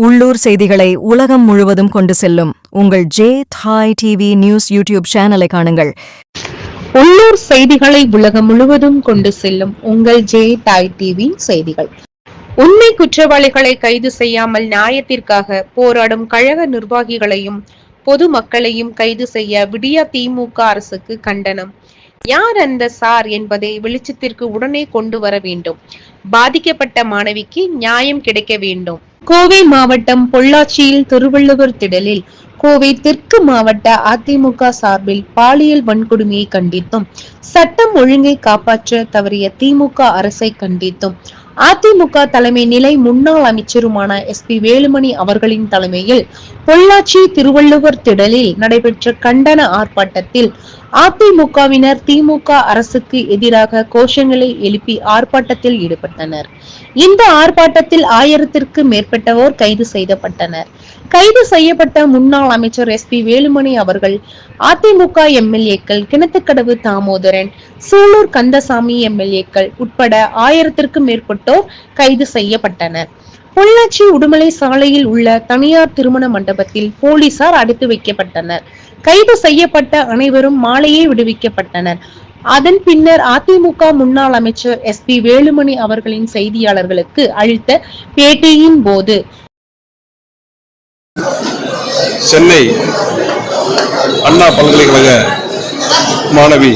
உள்ளூர் செய்திகளை உலகம் முழுவதும் கொண்டு செல்லும் உங்கள் ஜே-தாய் டிவி நியூஸ் யூடியூப் சேனலை காணுங்கள். உள்ளூர் செய்திகளை உலகம் முழுவதும் கொண்டு செல்லும் உங்கள் ஜே-தாய் டிவி செய்திகள். உண்மை குற்றவாளிகளை கைது செய்யாமல் நியாயத்திற்காக போராடும் கழக நிர்வாகிகளையும் பொதுமக்களையும் கைது செய்ய விடியா திமுக அரசுக்கு கண்டனம். யார் அந்த சார் என்பதை வெளிச்சத்திற்கு உடனே கொண்டு வர வேண்டும். பாதிக்கப்பட்ட மாணவிக்கு நியாயம் கிடைக்க வேண்டும். கோவை மாவட்டம் பொள்ளாச்சியில் திருவள்ளுவர் திடலில் கோவை தெற்கு மாவட்ட அதிமுக சார்பில் பாலியல் வன்கொடுமையை கண்டித்தும் சட்டம் ஒழுங்கை காப்பாற்ற தவறிய திமுக அரசை கண்டித்தும் அதிமுக தலைமை நிலை முன்னாள் அமைச்சருமான SP வேலுமணி அவர்களின் தலைமையில் பொள்ளாச்சி திருவள்ளுவர் திடலில் நடைபெற்ற கண்டன ஆர்ப்பாட்டத்தில் அதிமுகவினர் திமுக அரசுக்கு எதிராக கோஷங்களை எழுப்பி ஆர்ப்பாட்டத்தில் ஈடுபட்டனர். இந்த ஆர்ப்பாட்டத்தில் 1000த்திற்கு மேற்பட்டோர் கைது செய்யப்பட்டனர். கைது செய்யப்பட்ட முன்னாள் அமைச்சர் SP வேலுமணி அவர்கள், அதிமுக MLAக்கள் கிணத்துக்கடவு தாமோதரன், சூலூர் கந்தசாமி MLAக்கள் உட்பட 1000த்திற்கும் மேற்பட்டோர் கைது செய்யப்பட்டனர். பொள்ளாச்சி உடுமலை சாலையில் உள்ள தனியார் திருமண மண்டபத்தில் போலீசார் அடைத்து வைக்கப்பட்டனர். கைது செய்யப்பட்ட அனைவரும் மாலையே விடுவிக்கப்பட்டனர். அதன் பின்னர் அதிமுக முன்னாள் அமைச்சர் SP வேலுமணி அவர்களின் செய்தியாளர்களுக்கு அளித்த பேட்டியின் போது, சென்னை அண்ணா பல்கலைக்கழக மாணவி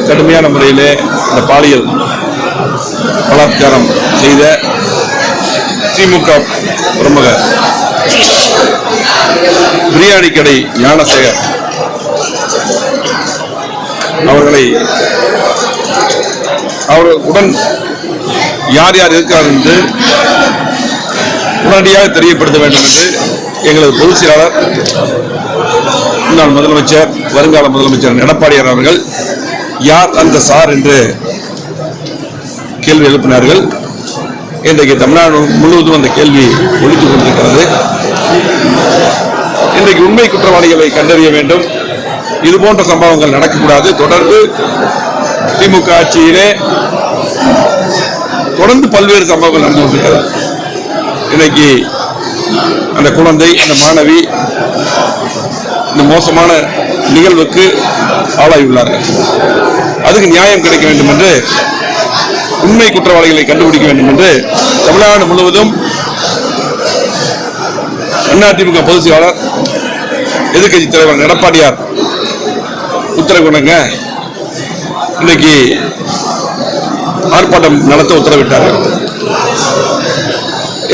கடுமையான முறையிலே இந்த பாலியல் பலாத்காரம் செய்த திமுக பிரமுக பிரியாணி கடை ஞானசேகர் அவர்களுடன் யார் யார் இருக்கிறார் என்று உடனடியாக தெரியப்படுத்த வேண்டும் என்று எங்களது பொதுச் செயலாளர் முன்னாள் முதலமைச்சர் வருங்கால முதலமைச்சர் எடப்பாடியார் அவர்கள் யார் அந்த சார் என்று கேள்வி எழுப்பினார்கள். இன்றைக்கு தமிழ்நாடு முழுவதும் அந்த கேள்வி ஒழித்துக் கொண்டிருக்கிறது. இன்றைக்கு உண்மை குற்றவாளிகளை கண்டறிய வேண்டும். இது போன்ற சம்பவங்கள் நடக்கக்கூடாது. தொடர்ந்து திமுக ஆட்சியிலே தொடர்ந்து பல்வேறு சம்பவங்கள் நடந்து கொண்டிருக்கிறது. இன்னைக்கு அந்த குழந்தை, அந்த மாணவி இந்த மோசமான நிகழ்வுக்கு ஆளாகியுள்ளார்கள். அதுக்கு நியாயம் கிடைக்க வேண்டும் என்று, உண்மை குற்றவாளிகளை கண்டுபிடிக்க வேண்டும் என்று தமிழ்நாடு முழுவதும் அதிமுக பொதுச் செயலாளர் எதிர்கட்சி தலைவர் எடப்பாடியார் உத்தரவு கொடுங்க, இன்னைக்கு ஆர்ப்பாட்டம் நடத்த உத்தரவிட்டார்கள்.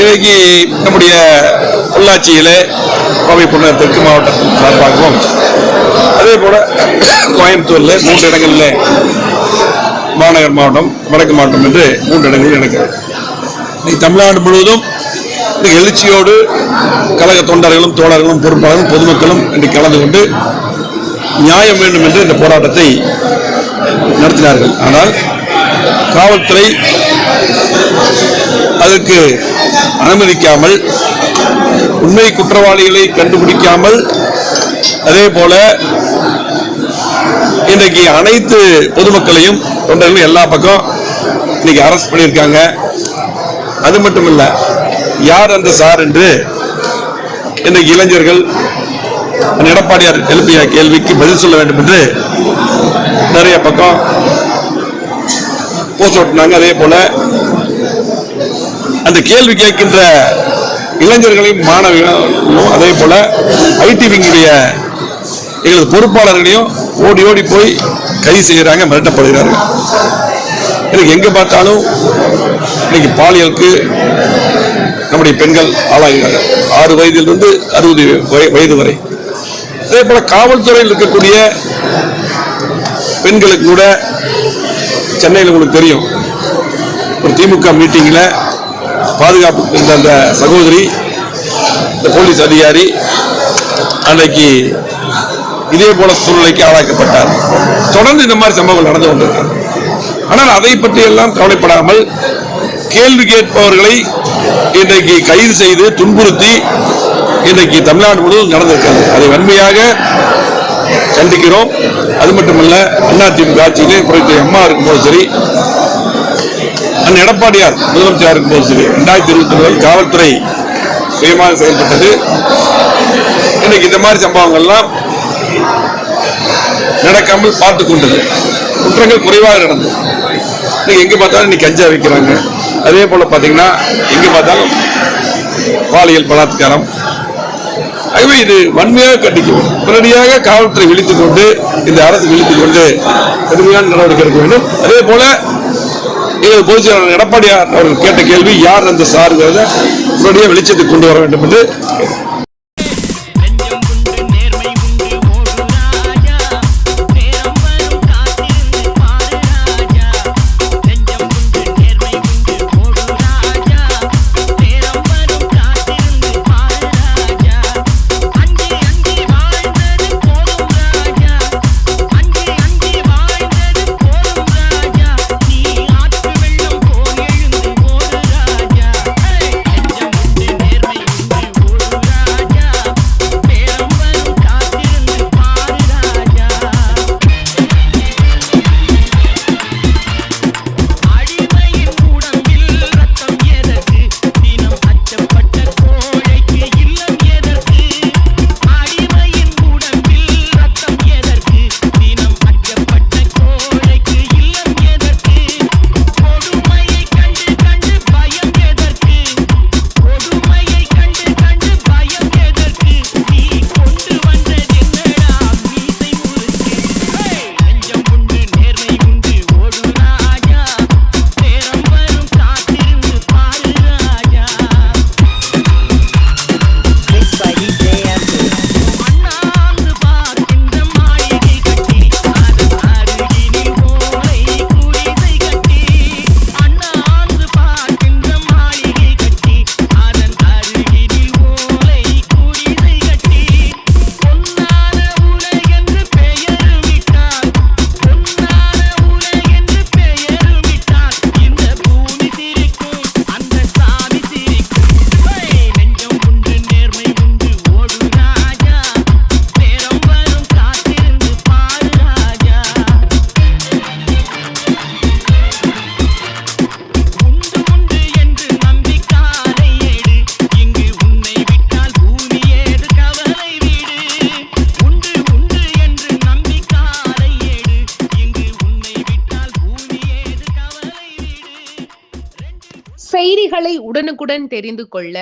இன்னைக்கு நம்முடைய பொள்ளாச்சியிலே கோவை புன்னர் தெற்கு மாவட்டத்தின் சார்பாகவும் அதே போல கோயம்புத்தூர்ல 3 இடங்களில் மாநகர் மாவட்டம், வடக்கு மாவட்டம் என்று 3 இடங்களில் நடக்கிறது. தமிழ்நாடு முழுவதும் எழுச்சியோடு கழக தொண்டர்களும் தோழர்களும் பொறுப்பாளர்களும் பொதுமக்களும் இன்று கலந்து கொண்டு நியாயம் வேண்டும் என்று இந்த போராட்டத்தை நடத்தினார்கள். ஆனால் காவல்துறை அதற்கு அனுமதிக்காமல், உண்மை குற்றவாளிகளை கண்டுபிடிக்காமல், அதே போல இன்றைக்கு அனைத்து பொதுமக்களையும் தொண்டர்களும் எல்லா பக்கம் இன்னைக்கு அரெஸ்ட் பண்ணியிருக்காங்க. அது மட்டும் இல்ல, யார் அந்த சார் என்று இன்றைக்கு இளைஞர்கள் எடப்பாடியார் எழுப்பிய கேள்விக்கு பதில் சொல்ல வேண்டும் என்று நிறைய பக்கம் போஸ்ட் ஓட்டினாங்க. அதே போல அந்த கேள்வி கேட்கின்ற இளைஞர்களையும் மாணவர்களும் அதே போல IT விங்குடைய எங்களது பொறுப்பாளர்களையும் ஓடி ஓடி போய் கைது செய்கிறாங்க, மிரட்டப்படுகிறார்கள். எனக்கு எங்க பார்த்தாலும் இன்னைக்கு பாலியலுக்கு நம்முடைய பெண்கள் ஆளாகிறார்கள். 6 வயதிலிருந்து 60 வயது வரை. அதே போல காவல்துறையில் இருக்கக்கூடிய பெண்களுக்கு கூட சென்னையில் உங்களுக்கு தெரியும், ஒரு திமுக மீட்டிங்ல பாதுகாப்பு இருந்த அந்த சகோதரி, இந்த போலீஸ் அதிகாரி அன்றைக்கு இதே போல சூழ்நிலைக்கு ஆளாக்கப்பட்டார். தொடர்ந்து இந்த மாதிரி சம்பவங்கள் நடந்து கொண்டிருக்கிறது. ஆனால் அதை பற்றி எல்லாம் கவலைப்படாமல் கேள்வி கேட்பவர்களை இன்றைக்கு கைது செய்து துன்புறுத்தி இன்றைக்கு தமிழ்நாடு முழுவதும் நடந்திருக்கிறது. அதை வன்மையாக கண்டிக்கிறோம். அது மட்டுமல்ல, அதிமுக ஆட்சியிலே புரட்சி அம்மா இருக்கும்போது சரி, அண்ணன் எடப்பாடியார் முதலமைச்சர் இருக்கும்போது சரி 2021 காவல்துறை சுயமாக செயல்பட்டது. இன்னைக்கு இந்த மாதிரி சம்பவங்கள்லாம் நடக்காமல் பார்த்து கொண்டது. குற்றங்கள் குறைவாக நடந்தது. இன்னைக்கு எங்க பார்த்தாலும் இன்னைக்கு கஞ்சா வைக்கிறாங்க. அதே போல பாத்தீங்கன்னா எங்க பார்த்தாலும் பாலியல் பலாத்காரம். ஆகவே இது வன்மையாக கண்டிக்கும். உடனடியாக காவல்துறை விழித்துக் கொண்டு, இந்த அரசு விழித்துக் கொண்டு கடுமையான நடவடிக்கை எடுக்க வேண்டும். அதே போல பொதுச் செயலாளர் எடப்பாடியார் அவர்கள் கேட்ட கேள்வி, யார் அந்த சாருங்கிறத உடனடியாக வெளிச்சத்துக்கு கொண்டு வர வேண்டும் என்று செய்திகளை உடனுக்குடன் தெரிந்து கொள்ள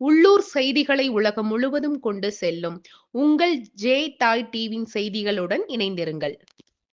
உள்ளூர் செய்திகளை உலகம் முழுவதும் கொண்டு செல்லும் உங்கள் ஜே தாய் டிவி செய்திகளுடன் இணைந்திருங்கள்.